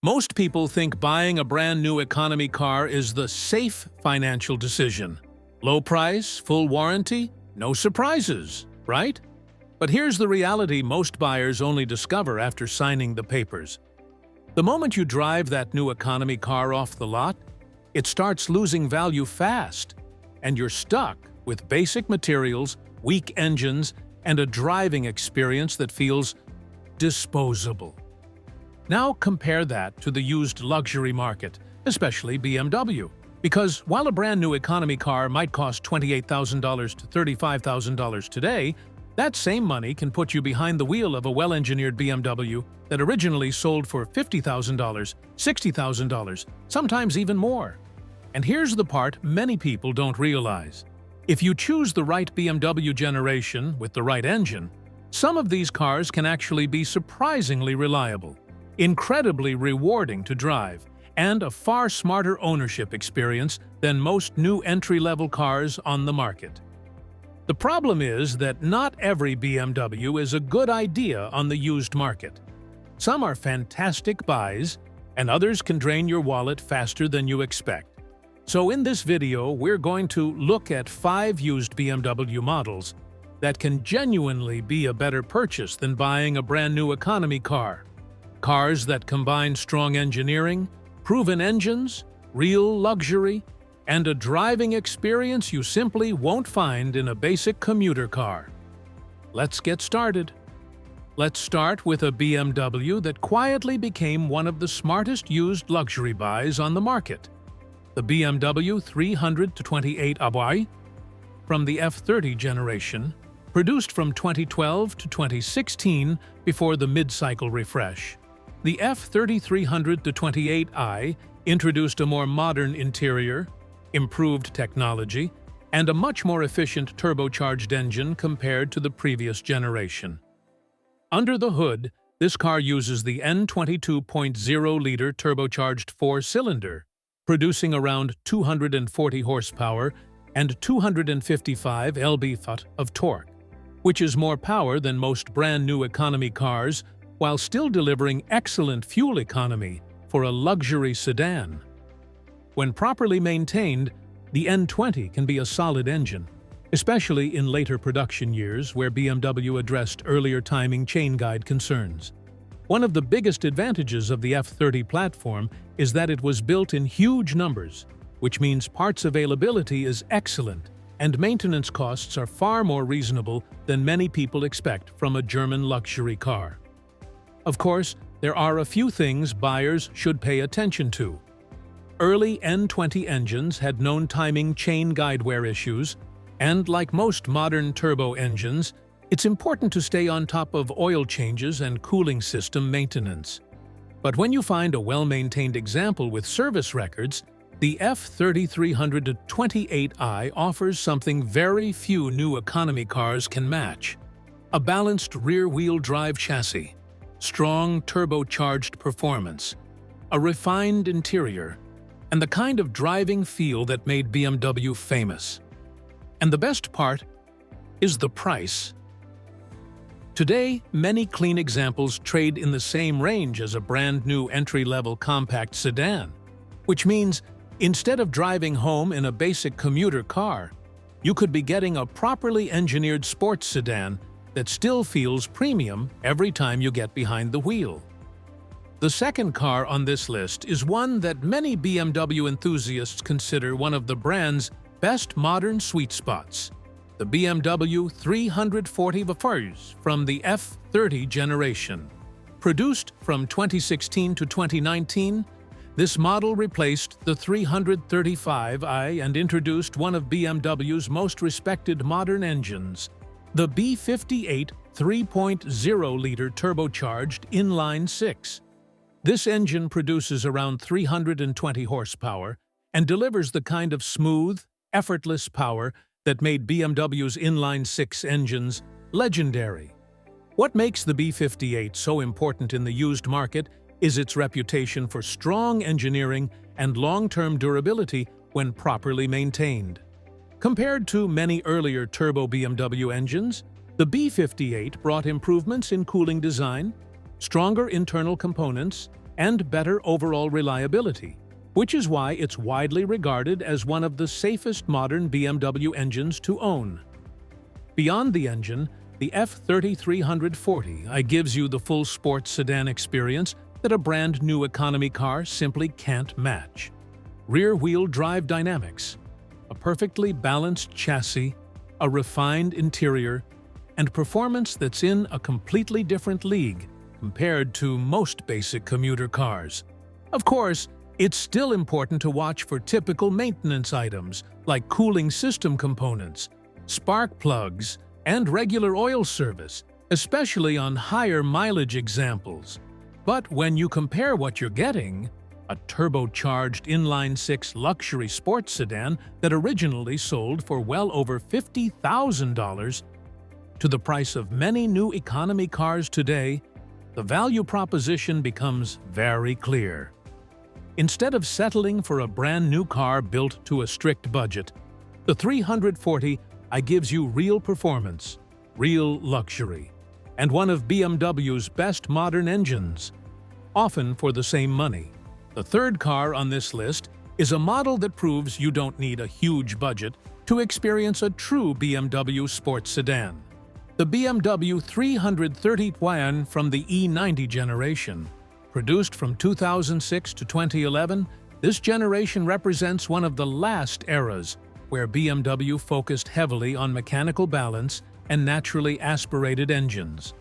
Most people think buying a brand new economy car is the safe financial decision. Low price, full warranty, no surprises, right? But here's the reality most buyers only discover after signing the papers. The moment you drive that new economy car off the lot, it starts losing value fast, and you're stuck with basic materials, weak engines, and a driving experience that feels disposable. Now compare that to the used luxury market, especially BMW. Because while a brand new economy car might cost $28,000 to $35,000 today, that same money can put you behind the wheel of a well-engineered BMW that originally sold for $50,000, $60,000, sometimes even more. And here's the part many people don't realize. If you choose the right BMW generation with the right engine, some of these cars can actually be surprisingly reliable, incredibly rewarding to drive, and a far smarter ownership experience than most new entry-level cars on the market. The problem is that not every BMW is a good idea on the used market. Some are fantastic buys, and others can drain your wallet faster than you expect. So in this video, we're going to look at 5 used BMW models that can genuinely be a better purchase than buying a brand new economy car. Cars that combine strong engineering, proven engines, real luxury, and a driving experience you simply won't find in a basic commuter car. Let's get started. Let's start with a BMW that quietly became one of the smartest used luxury buys on the market. The BMW 328i from the F30 generation, produced from 2012 to 2016 before the mid-cycle refresh. The F3328i introduced a more modern interior, improved technology, and a much more efficient turbocharged engine compared to the previous generation. Under the hood, this car uses the N22.0-liter turbocharged 4-cylinder, producing around 240 horsepower and 255 lb-ft of torque, which is more power than most brand-new economy cars while still delivering excellent fuel economy for a luxury sedan. When properly maintained, the N20 can be a solid engine, especially in later production years where BMW addressed earlier timing chain guide concerns. One of the biggest advantages of the F30 platform is that it was built in huge numbers, which means parts availability is excellent and maintenance costs are far more reasonable than many people expect from a German luxury car. Of course, there are a few things buyers should pay attention to. Early N20 engines had known timing chain guide wear issues, and like most modern turbo engines, it's important to stay on top of oil changes and cooling system maintenance. But when you find a well-maintained example with service records, the F3328i offers something very few new economy cars can match: a balanced rear-wheel drive chassis, strong turbocharged performance, a refined interior, and the kind of driving feel that made BMW famous. And the best part is the price. Today, many clean examples trade in the same range as a brand-new entry-level compact sedan, which means instead of driving home in a basic commuter car, you could be getting a properly engineered sports sedan that still feels premium every time you get behind the wheel. The second car on this list is one that many BMW enthusiasts consider one of the brand's best modern sweet spots: the BMW 340i from the F30 generation. Produced from 2016 to 2019, this model replaced the 335i and introduced one of BMW's most respected modern engines, the B58 3.0-liter turbocharged inline-6. This engine produces around 320 horsepower and delivers the kind of smooth, effortless power that made BMW's inline-6 engines legendary. What makes the B58 so important in the used market is its reputation for strong engineering and long-term durability when properly maintained. Compared to many earlier turbo BMW engines, the B58 brought improvements in cooling design, stronger internal components, and better overall reliability, which is why it's widely regarded as one of the safest modern BMW engines to own. Beyond the engine, the F3340i gives you the full sports sedan experience that a brand new economy car simply can't match. Rear-wheel drive dynamics, a perfectly balanced chassis, a refined interior, and performance that's in a completely different league compared to most basic commuter cars. Of course, it's still important to watch for typical maintenance items like cooling system components, spark plugs, and regular oil service, especially on higher mileage examples. But when you compare what you're getting, a turbocharged inline-six luxury sports sedan that originally sold for well over $50,000, to the price of many new economy cars today, the value proposition becomes very clear. Instead of settling for a brand new car built to a strict budget, the 340i gives you real performance, real luxury, and one of BMW's best modern engines, often for the same money. The third car on this list is a model that proves you don't need a huge budget to experience a true BMW sports sedan. The BMW 330i from the E90 generation. Produced from 2006 to 2011, this generation represents one of the last eras where BMW focused heavily on mechanical balance and naturally aspirated engines.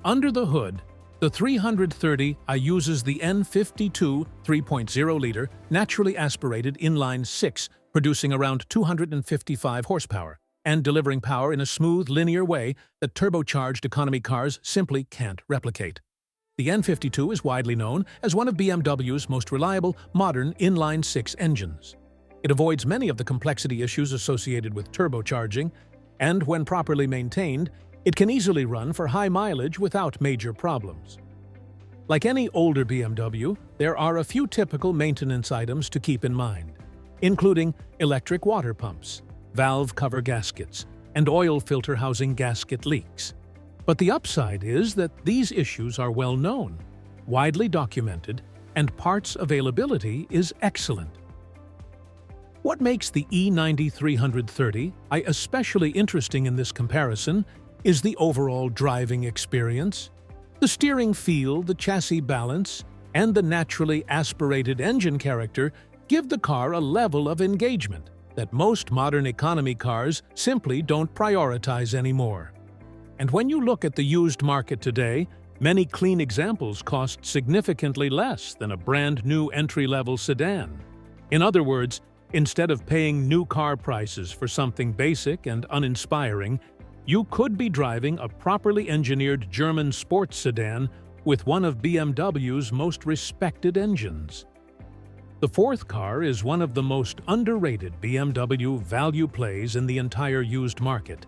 Under the hood, the 330i uses the N52 3.0-liter naturally aspirated inline-six, producing around 255 horsepower and delivering power in a smooth, linear way that turbocharged economy cars simply can't replicate. The N52 is widely known as one of BMW's most reliable, modern inline-six engines. It avoids many of the complexity issues associated with turbocharging, and when properly maintained, it can easily run for high mileage without major problems. Like any older BMW, there are a few typical maintenance items to keep in mind, including electric water pumps, valve cover gaskets, and oil filter housing gasket leaks. But the upside is that these issues are well known, widely documented, and parts availability is excellent. What makes the E90 330i especially interesting in this comparison is the overall driving experience. The steering feel, the chassis balance, and the naturally aspirated engine character give the car a level of engagement that most modern economy cars simply don't prioritize anymore. And when you look at the used market today, many clean examples cost significantly less than a brand new entry-level sedan. In other words, instead of paying new car prices for something basic and uninspiring, you could be driving a properly engineered German sports sedan with one of BMW's most respected engines. The fourth car is one of the most underrated BMW value plays in the entire used market,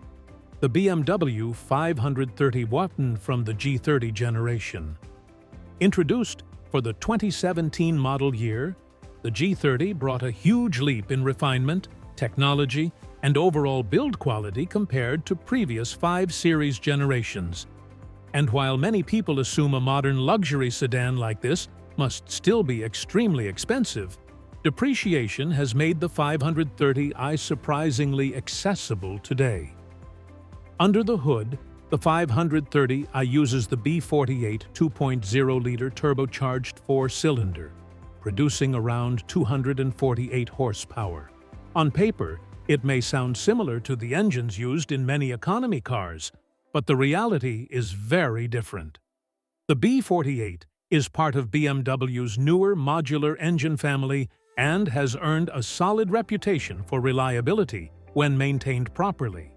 the BMW 530i from the G30 generation. Introduced for the 2017 model year, the G30 brought a huge leap in refinement, technology, and overall build quality compared to previous 5 Series generations. And while many people assume a modern luxury sedan like this must still be extremely expensive, depreciation has made the 530i surprisingly accessible today. Under the hood, the 530i uses the B48 2.0-liter turbocharged 4-cylinder, producing around 248 horsepower. On paper, it may sound similar to the engines used in many economy cars, but the reality is very different. The B48 is part of BMW's newer modular engine family and has earned a solid reputation for reliability when maintained properly.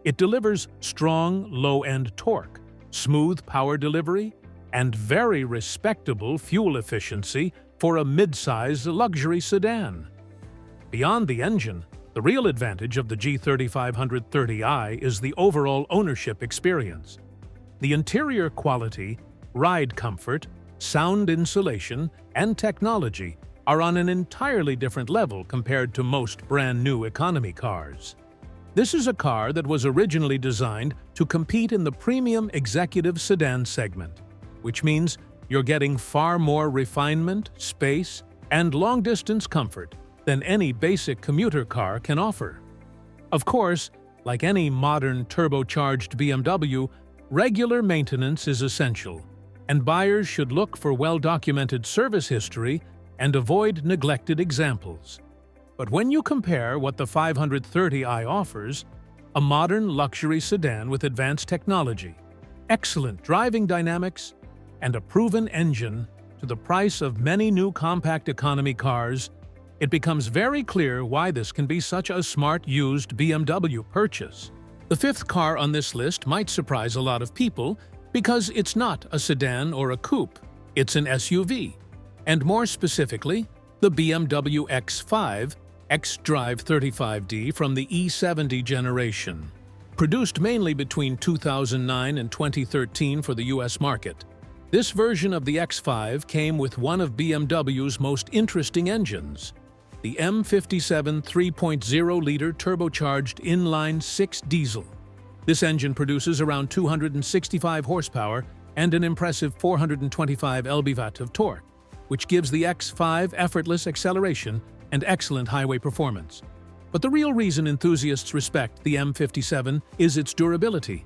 It delivers strong low-end torque, smooth power delivery, and very respectable fuel efficiency for a mid-size luxury sedan. Beyond the engine, the real advantage of the G3530i is the overall ownership experience. The interior quality, ride comfort, sound insulation, and technology are on an entirely different level compared to most brand-new economy cars. This is a car that was originally designed to compete in the premium executive sedan segment, which means you're getting far more refinement, space, and long-distance comfort than any basic commuter car can offer. Of course, like any modern turbocharged BMW, regular maintenance is essential, and buyers should look for well-documented service history and avoid neglected examples. But when you compare what the 530i offers, a modern luxury sedan with advanced technology, excellent driving dynamics, and a proven engine, to the price of many new compact economy cars, it becomes very clear why this can be such a smart used BMW purchase. The fifth car on this list might surprise a lot of people because it's not a sedan or a coupe, it's an SUV, and more specifically, the BMW X5 xDrive 35D from the E70 generation. Produced mainly between 2009 and 2013 for the US market, this version of the X5 came with one of BMW's most interesting engines, the M57 3.0-liter turbocharged inline-six diesel. This engine produces around 265 horsepower and an impressive 425 lb-watt of torque, which gives the X5 effortless acceleration and excellent highway performance. But the real reason enthusiasts respect the M57 is its durability.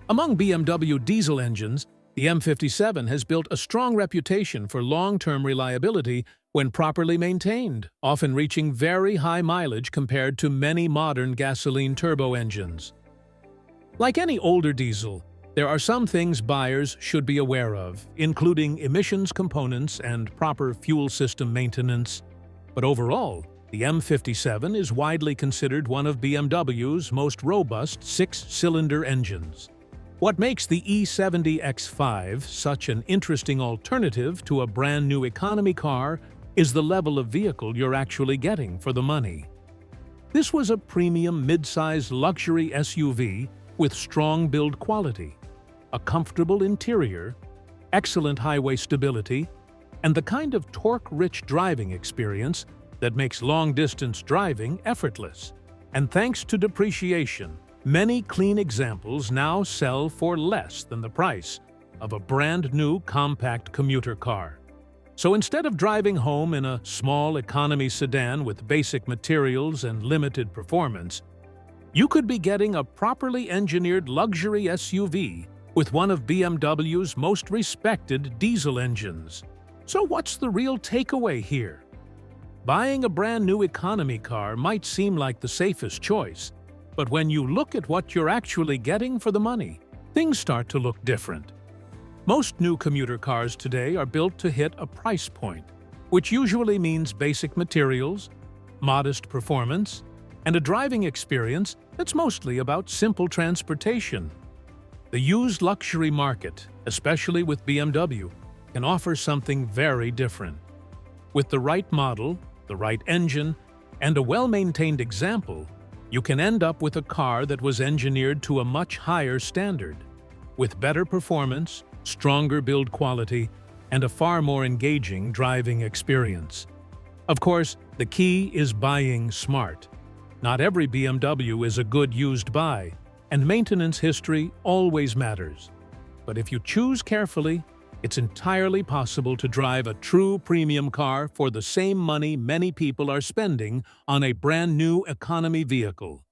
Among BMW diesel engines, the M57 has built a strong reputation for long-term reliability when properly maintained, often reaching very high mileage compared to many modern gasoline turbo engines. Like any older diesel, there are some things buyers should be aware of, including emissions components and proper fuel system maintenance. But overall, the M57 is widely considered one of BMW's most robust six-cylinder engines. What makes the E70 X5 such an interesting alternative to a brand-new economy car is the level of vehicle you're actually getting for the money. This was a premium mid-size luxury SUV with strong build quality, a comfortable interior, excellent highway stability, and the kind of torque-rich driving experience that makes long-distance driving effortless. And thanks to depreciation, many clean examples now sell for less than the price of a brand-new compact commuter car. So instead of driving home in a small economy sedan with basic materials and limited performance, you could be getting a properly engineered luxury SUV with one of BMW's most respected diesel engines. So what's the real takeaway here? Buying a brand new economy car might seem like the safest choice, but when you look at what you're actually getting for the money, things start to look different. Most new commuter cars today are built to hit a price point, which usually means basic materials, modest performance, and a driving experience that's mostly about simple transportation. The used luxury market, especially with BMW, can offer something very different. With the right model, the right engine, and a well-maintained example, you can end up with a car that was engineered to a much higher standard, with better performance, stronger build quality, and a far more engaging driving experience. Of course, the key is buying smart. Not every BMW is a good used buy, and maintenance history always matters. But if you choose carefully, it's entirely possible to drive a true premium car for the same money many people are spending on a brand new economy vehicle.